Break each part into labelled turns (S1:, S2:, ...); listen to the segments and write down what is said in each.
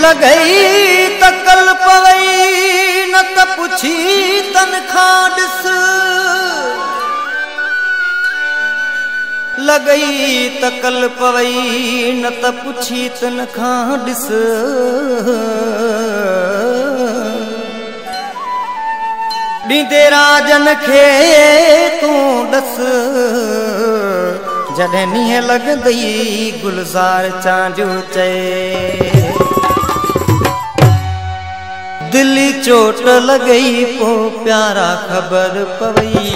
S1: लगई त कल पवई न त पुछी तनखा ॾिस लगई त कल पवई न त पुछी तनखा ॾिस ॾींदे राजन खे तूं ॾस जॾहिं नींहं लॻंदई गुलज़ार चांडियो चए दिली चोट लगई पो प्यारा खबर पवई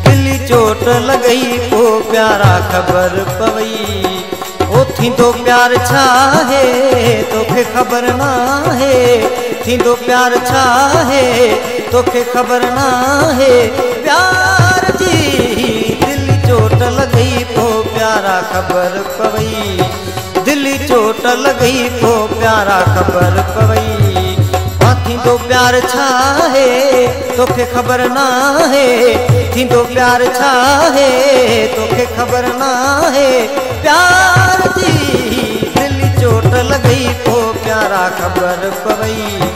S1: दिली चोट लगई पो प्यारा खबर पवई ओ थींदो प्यार छा है तोखे खबर ना है थींदो प्यार छा है तोखे खबर ना है प्यार जी दिली चोट लगई पो प्यारा खबर पवई दिली चोट लगई पो प्यारा खबर पवई थींदो प्यार छा है तोखे खबर ना है थींदो प्यार छा है तोखे खबर ना है प्यार जी दिली चोट लगई पो प्यारा खबर पवई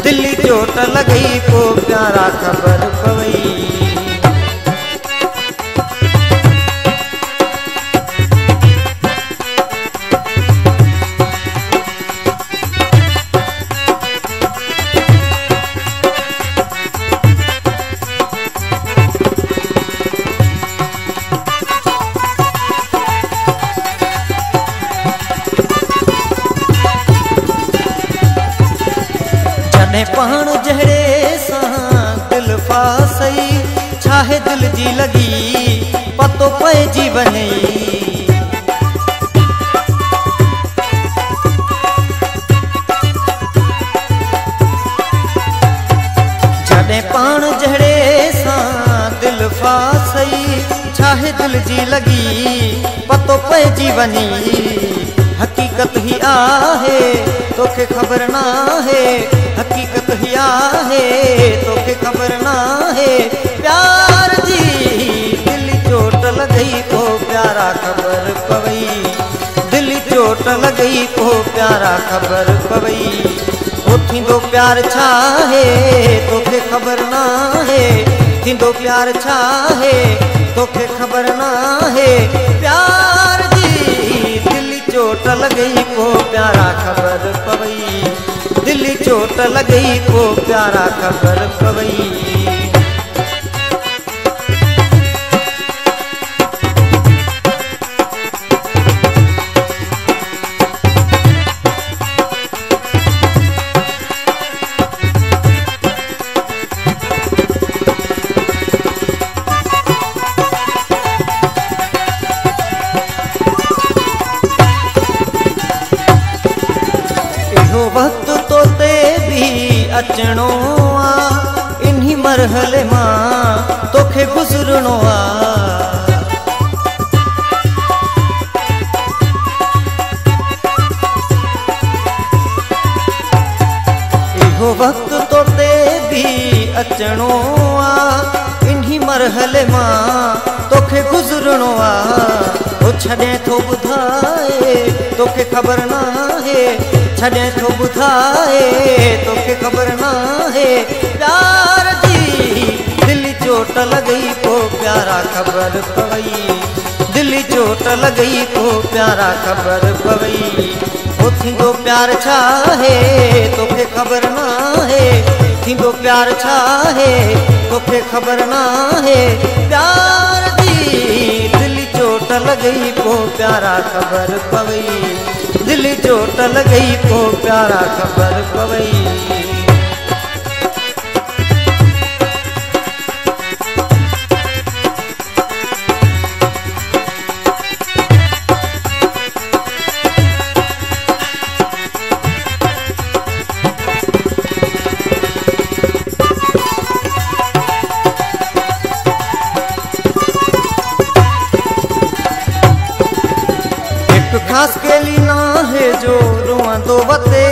S1: दिली चोट लगई पो प्यारा खबर पवई पाण जहड़े सां दिल फासई छाहे दिल जी लगी पतो पइजी वञे जॾहिं पाण जहड़े सां दिल फासई छाहे दिल जी लगी पतो पइजी वञे हकीकत ही आहे तोखे खबर ना है हकीकत ही आहे तोखे खबर ना है प्यार जी दिली चोट लगई पो प्यारा खबर पवई दिली चोट लगई पो प्यारा खबर पवई ओ थींदो प्यार छा है तोखे खबर ना है थींदो प्यार छा है तोखे खबर ना है प्यार जी दिली चोट लगई पो प्यारा खबर पवई दिली चोट लगई पो प्यारा खबर पवई वक्त तो ते भी अचणो आ इन्ही मरहले मां तोखे गुज़रणो आ इहो वक्त तो ते भी अचणो आ इन्ही मरहले मां तोखे गुज़रणो आ ओ छॾे थो ॿुधाए तोखे खबर ना है छॾे थो ॿुधाए तोखे खबर ना है प्यार जी दिली चोट लगई पो प्यारा खबर पवई दिली चोट लगई पो प्यारा खबर पवई ओ थींदो प्यार छा है तोखे खबर ना है थींदो प्यार छा है तोखे खबर ना है प्यार जी दिली चोट लगई पो प्यारा खबर पवई दिली चोट लगई पो प्यारा खबर पवई खास केली ना है जो रोंदो वते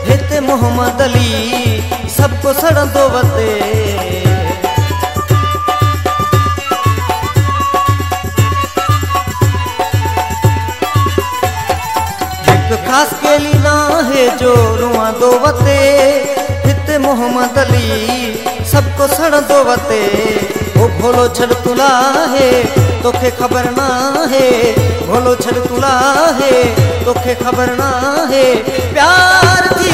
S1: हिते मोहम्मद अली सबको सड़ंदो वते एक खास केली ना है है जो रुआ दो वते हिते मोहम्मद अली सबको सड़ दो वते ओ भोलो छड़ तुला है तोखे खबर ना है भोलो छड़ तुला है तोखे खबर ना है प्यार थी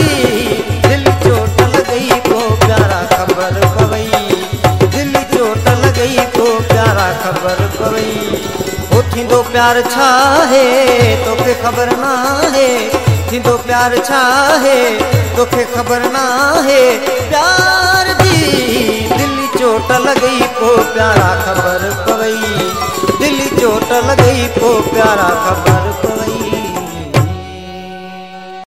S1: दिल चोट लगई को प्यारा खबर पवई दिल चोट लगई को प्यारा खबर पवई ओ थींदो प्यार छा है तोखे खबर ना है थींदो प्यार छा है तोखे खबर ना है प्यार दी दिल चोट लगई को प्यारा खबर पवई दिल चोट लगई को प्यारा खबर